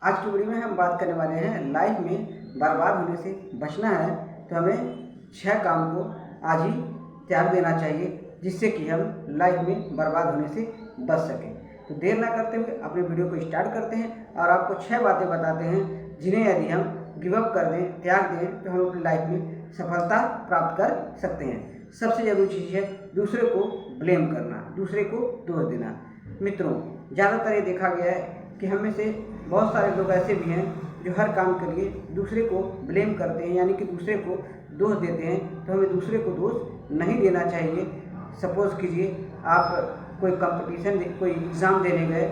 आज की वीडियो में हम बात करने वाले हैं लाइफ में बर्बाद होने से बचना है तो हमें 6 काम को आज ही त्याग देना चाहिए जिससे कि हम लाइफ में बर्बाद होने से बच सकें। तो देर ना करते हुए अपने वीडियो को स्टार्ट करते हैं और आपको 6 बातें बताते हैं जिन्हें यदि हम गिव अप कर दें, त्याग दें तो हम अपनी लाइफ में सफलता प्राप्त कर सकते हैं। सबसे ज़रूरी चीज़ है दूसरे को ब्लेम करना, दूसरे को दोष देना। मित्रों, ज़्यादातर ये देखा गया है कि हम में से बहुत सारे लोग ऐसे भी हैं जो हर काम के लिए दूसरे को ब्लेम करते हैं, यानी कि दूसरे को दोष देते हैं। तो हमें दूसरे को दोष नहीं देना चाहिए। सपोज़ कीजिए आप कोई कंपटीशन कोई एग्ज़ाम देने गए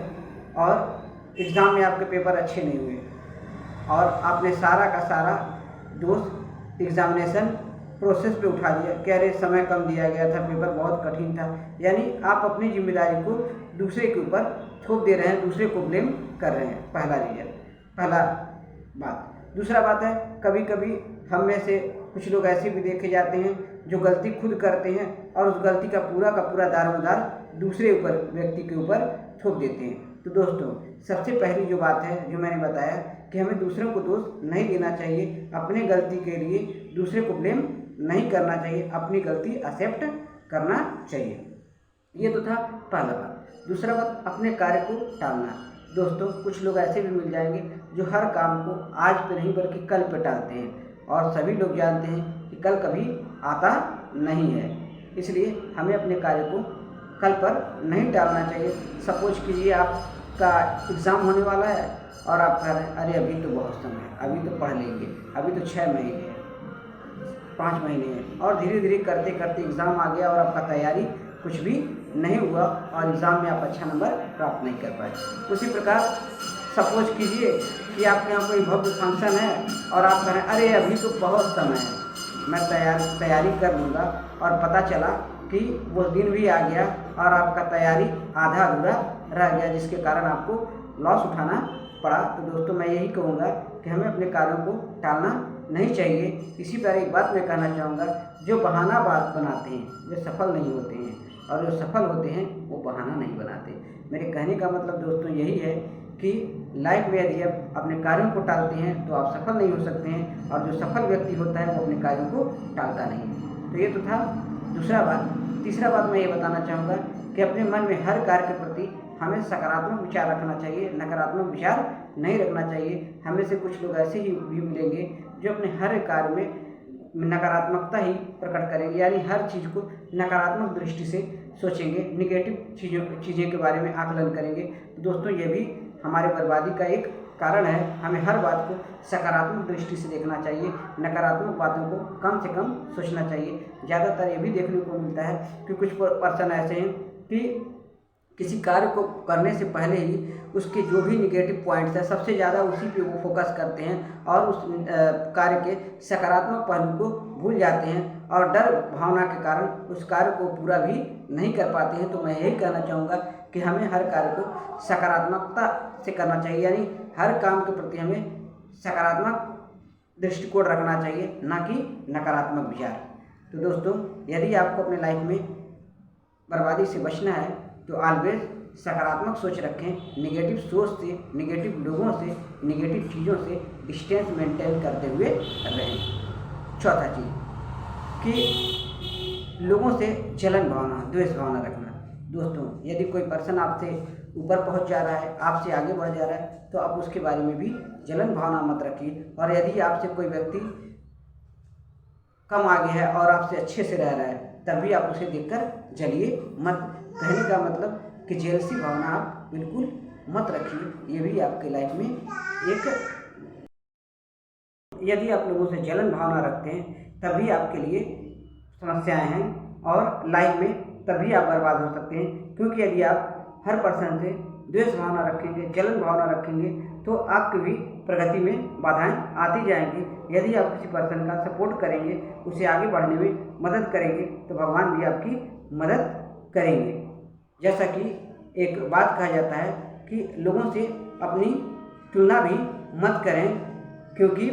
और एग्ज़ाम में आपके पेपर अच्छे नहीं हुए और आपने सारा का सारा दोष एग्ज़ामिनेशन प्रोसेस पे उठा दिया कि अरे समय कम दिया गया था, पेपर बहुत कठिन था। यानी आप अपनी जिम्मेदारी को दूसरे के ऊपर थोप दे रहे हैं, दूसरे को ब्लेम कर रहे हैं। पहला बात। दूसरा बात है, कभी कभी हम में से कुछ लोग ऐसे भी देखे जाते हैं जो गलती खुद करते हैं और उस गलती का पूरा दारोमदार दूसरे व्यक्ति के ऊपर थोप देते हैं। तो दोस्तों, सबसे पहली जो बात है जो मैंने बताया कि हमें दूसरों को दोष नहीं देना चाहिए, अपने गलती के लिए दूसरे को ब्लेम नहीं करना चाहिए, अपनी गलती एक्सेप्ट करना चाहिए। ये तो था पहला बात। दूसरा बात, अपने कार्य को टालना। दोस्तों, कुछ लोग ऐसे भी मिल जाएंगे जो हर काम को आज पे नहीं बल्कि कल पे टालते हैं और सभी लोग जानते हैं कि कल कभी आता नहीं है, इसलिए हमें अपने कार्य को कल पर नहीं टालना चाहिए। सपोज कीजिए आपका एग्ज़ाम होने वाला है और आप कह रहे हैं अरे अभी तो बहुत समय है, अभी तो पढ़ लेंगे, अभी तो 6 महीने हैं, 5 महीने हैं, और धीरे धीरे करते करते एग्ज़ाम आ गया और आपका तैयारी कुछ भी नहीं हुआ और एग्ज़ाम में आप अच्छा नंबर प्राप्त नहीं कर पाए। उसी प्रकार सपोज कीजिए कि आपके यहाँ कोई भव्य फंक्शन है और आप कह रहे हैं अरे अभी तो बहुत समय है, मैं तैयारी कर लूँगा, और पता चला कि वो दिन भी आ गया और आपका तैयारी आधा अधूरा रह गया, जिसके कारण आपको लॉस उठाना पड़ा। तो दोस्तों, मैं यही कहूँगा कि हमें अपने कार्यों को टालना नहीं चाहिए। इसी तरह एक बात मैं कहना चाहूँगा, जो बहाना बात बनाते हैं वे सफल नहीं होते हैं और जो सफल होते हैं वो बहाना नहीं बनाते। मेरे कहने का मतलब दोस्तों यही है कि लाइफ में यदि आप अपने कार्यों को टालते हैं तो आप सफल नहीं हो सकते हैं, और जो सफल व्यक्ति होता है वो अपने कार्यों को टालता नहीं है। तो ये तो था दूसरा बात। तीसरा बात मैं ये बताना चाहूँगा कि अपने मन में हर कार्य के प्रति हमें सकारात्मक विचार रखना चाहिए, नकारात्मक विचार नहीं रखना चाहिए। हमें से कुछ लोग ऐसे ही भी मिलेंगे जो अपने हर कार्य में नकारात्मकता ही प्रकट करेंगे, यानी हर चीज़ को नकारात्मक दृष्टि से सोचेंगे, निगेटिव चीज़ें के बारे में आकलन करेंगे। तो दोस्तों, ये भी हमारे बर्बादी का एक कारण है। हमें हर बात को सकारात्मक दृष्टि से देखना चाहिए, नकारात्मक बातों को कम से कम सोचना चाहिए। ज़्यादातर ये भी देखने को मिलता है कि कुछ पर्सन ऐसे हैं कि किसी कार्य को करने से पहले ही उसके जो भी निगेटिव पॉइंट्स हैं सबसे ज़्यादा उसी पे वो फोकस करते हैं और उस कार्य के सकारात्मक पहलू को भूल जाते हैं और डर भावना के कारण उस कार्य को पूरा भी नहीं कर पाते हैं। तो मैं यही कहना चाहूँगा कि हमें हर कार्य को सकारात्मकता से करना चाहिए, यानी हर काम के प्रति हमें सकारात्मक दृष्टिकोण रखना चाहिए, ना कि नकारात्मक विचार। तो दोस्तों, यदि आपको अपने लाइफ में बर्बादी से बचना है तो ऑलवेज सकारात्मक सोच रखें, नेगेटिव सोच से, नेगेटिव लोगों से, नेगेटिव चीज़ों से डिस्टेंस मेंटेन करते हुए रहें। चौथा चीज़ कि लोगों से जलन भावना, द्वेष भावना रखना। दोस्तों, यदि कोई पर्सन आपसे ऊपर पहुंच जा रहा है, आपसे आगे बढ़ जा रहा है, तो आप उसके बारे में भी जलन भावना मत रखिए। और यदि आपसे कोई व्यक्ति कम आगे है और आपसे अच्छे से रह रहा है, तभी आप उसे देखकर जलिए मत। कहने का मतलब कि जेलसी भावना आप बिल्कुल मत रखिए। ये भी आपके लाइफ में एक, यदि आप लोगों से जलन भावना रखते हैं तभी आपके लिए समस्याएं हैं और लाइफ में तभी आप बर्बाद हो सकते हैं। क्योंकि यदि आप हर पर्सन से द्वेष भावना रखेंगे, जलन भावना रखेंगे, तो आपकी भी प्रगति में बाधाएं आती जाएंगी। यदि आप किसी पर्सन का सपोर्ट करेंगे, उसे आगे बढ़ने में मदद करेंगे, तो भगवान भी आपकी मदद करेंगे। जैसा कि एक बात कहा जाता है कि लोगों से अपनी तुलना भी मत करें, क्योंकि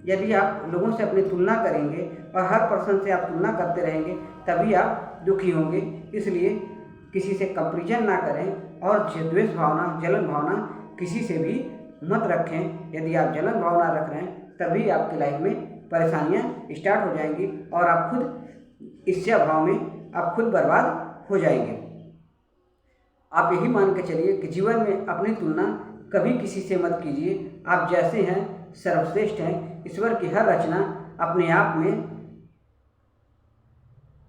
यदि आप लोगों से अपनी तुलना करेंगे और हर पर्सन से आप तुलना करते रहेंगे तभी आप दुखी होंगे। इसलिए किसी से कंपैरिजन ना करें और द्वेष भावना, जलन भावना किसी से भी मत रखें। यदि आप जलन भावना रख रहे हैं तभी आपकी लाइफ में परेशानियां स्टार्ट हो जाएंगी और आप खुद ईर्ष्या भाव में आप खुद बर्बाद हो जाएंगे। आप यही मान के चलिए कि जीवन में अपनी तुलना कभी किसी से मत कीजिए। आप जैसे हैं सर्वश्रेष्ठ हैं। ईश्वर की हर रचना अपने आप में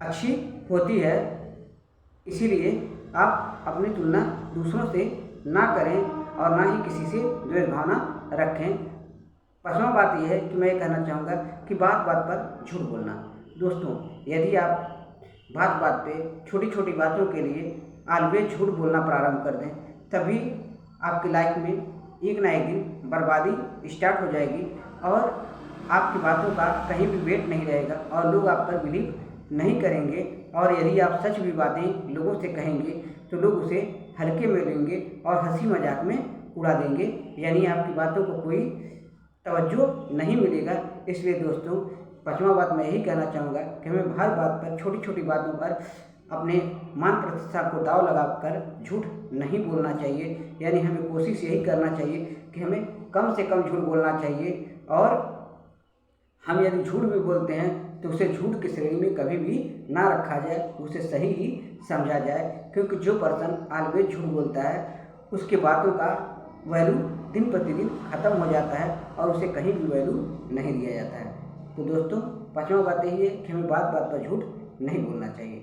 अच्छी होती है, इसीलिए आप अपनी तुलना दूसरों से ना करें और ना ही किसी से द्वेष भावना रखें। पांचवा बात यह है कि मैं ये कहना चाहूँगा कि बात बात पर झूठ बोलना। दोस्तों, यदि आप बात बात पे छोटी छोटी बातों के लिए ऑलवेज झूठ बोलना प्रारंभ कर दें, तभी आपकी लाइफ में एक ना एक दिन बर्बादी स्टार्ट हो जाएगी और आपकी बातों का कहीं भी वेट नहीं रहेगा और लोग आप पर बिलीव नहीं करेंगे। और यदि आप सच भी बातें लोगों से कहेंगे तो लोग उसे हल्के में लेंगे और हंसी मजाक में उड़ा देंगे, यानी आपकी बातों को कोई तवज्जो नहीं मिलेगा। इसलिए दोस्तों, पांचवा बात मैं यही कहना चाहूँगा कि हमें हर बात पर छोटी छोटी बातों पर अपने मान प्रतिष्ठा को दाव लगाकर झूठ नहीं बोलना चाहिए। यानी हमें कोशिश यही करना चाहिए कि हमें कम से कम झूठ बोलना चाहिए और हम यदि झूठ भी बोलते हैं तो उसे झूठ की श्रेणी में कभी भी ना रखा जाए, उसे सही ही समझा जाए। क्योंकि जो पर्सन ऑलवेज झूठ बोलता है उसके बातों का वैल्यू दिन प्रतिदिन ख़त्म हो जाता है और उसे कहीं भी वैल्यू नहीं दिया जाता है। तो दोस्तों, पांचवा बात यही है कि हमें बात बात पर झूठ नहीं बोलना चाहिए।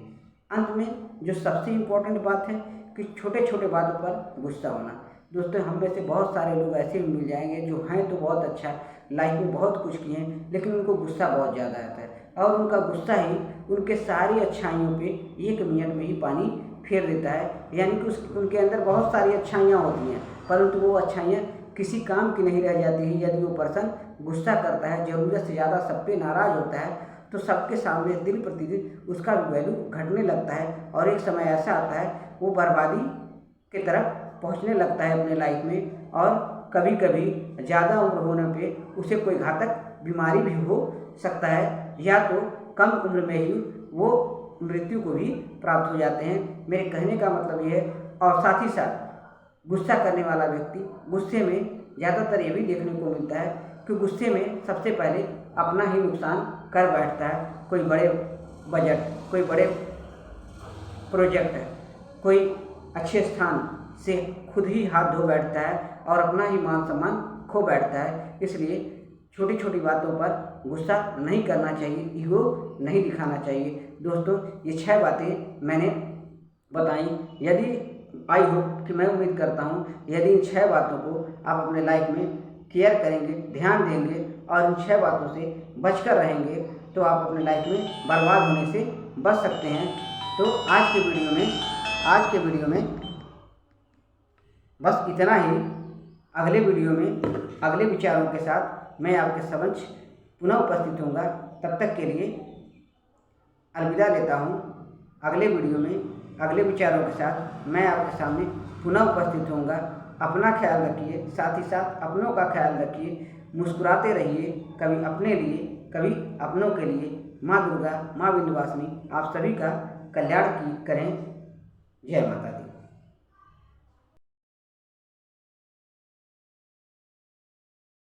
अंत में जो सबसे इम्पोर्टेंट बात है कि छोटे छोटे बातों पर गुस्सा होना। दोस्तों, हम में से बहुत सारे लोग ऐसे भी मिल जाएंगे जो हैं तो बहुत अच्छा, लाइफ में बहुत कुछ किए हैं, लेकिन उनको गुस्सा बहुत ज़्यादा आता है और उनका गुस्सा ही उनके सारी अच्छाइयों पे 1 मिनट में ही पानी फेर देता है। यानी कि उनके अंदर बहुत सारी अच्छाइयाँ होती हैं, परंतु वो अच्छाइयाँ किसी काम की नहीं रह जाती है। यदि वो पर्सन गुस्सा करता है, ज़रूरत से ज़्यादा सब पे नाराज़ होता है, तो सबके सामने दिन प्रतिदिन उसका भी वैल्यू घटने लगता है और एक समय ऐसा आता है वो बर्बादी की तरफ पहुंचने लगता है अपने लाइफ में। और कभी कभी ज़्यादा उम्र होने पे उसे कोई घातक बीमारी भी हो सकता है, या तो कम उम्र में ही वो मृत्यु को भी प्राप्त हो जाते हैं। मेरे कहने का मतलब ये है। और साथ ही साथ गुस्सा करने वाला व्यक्ति गुस्से में ज़्यादातर ये भी देखने को मिलता है कि गुस्से में सबसे पहले अपना ही नुकसान कर बैठता है। कोई बड़े बजट, कोई बड़े प्रोजेक्ट, कोई अच्छे स्थान से खुद ही हाथ धो बैठता है और अपना ही मान सम्मान खो बैठता है। इसलिए छोटी छोटी बातों पर गुस्सा नहीं करना चाहिए, ईगो नहीं दिखाना चाहिए। दोस्तों, ये 6 बातें मैंने बताई। यदि आई होप कि मैं उम्मीद करता हूँ यदि इन 6 बातों को आप अपने लाइफ में केयर करेंगे, ध्यान देंगे और इन 6 बातों से बचकर रहेंगे तो आप अपने लाइफ में बर्बाद होने से बच सकते हैं। तो आज के वीडियो में बस इतना ही। अगले वीडियो में अगले विचारों के साथ मैं आपके समक्ष पुनः उपस्थित होऊंगा। तब तक के लिए अलविदा लेता हूँ। अगले वीडियो में अगले विचारों के साथ मैं आपके सामने पुनः उपस्थित होऊंगा। अपना ख्याल रखिए, साथ ही साथ अपनों का ख्याल रखिए। मुस्कुराते रहिए, कभी अपने लिए कभी अपनों के लिए। माँ दुर्गा, माँ विंध्यवासिनी आप सभी का कल्याण करें। जय माता दी।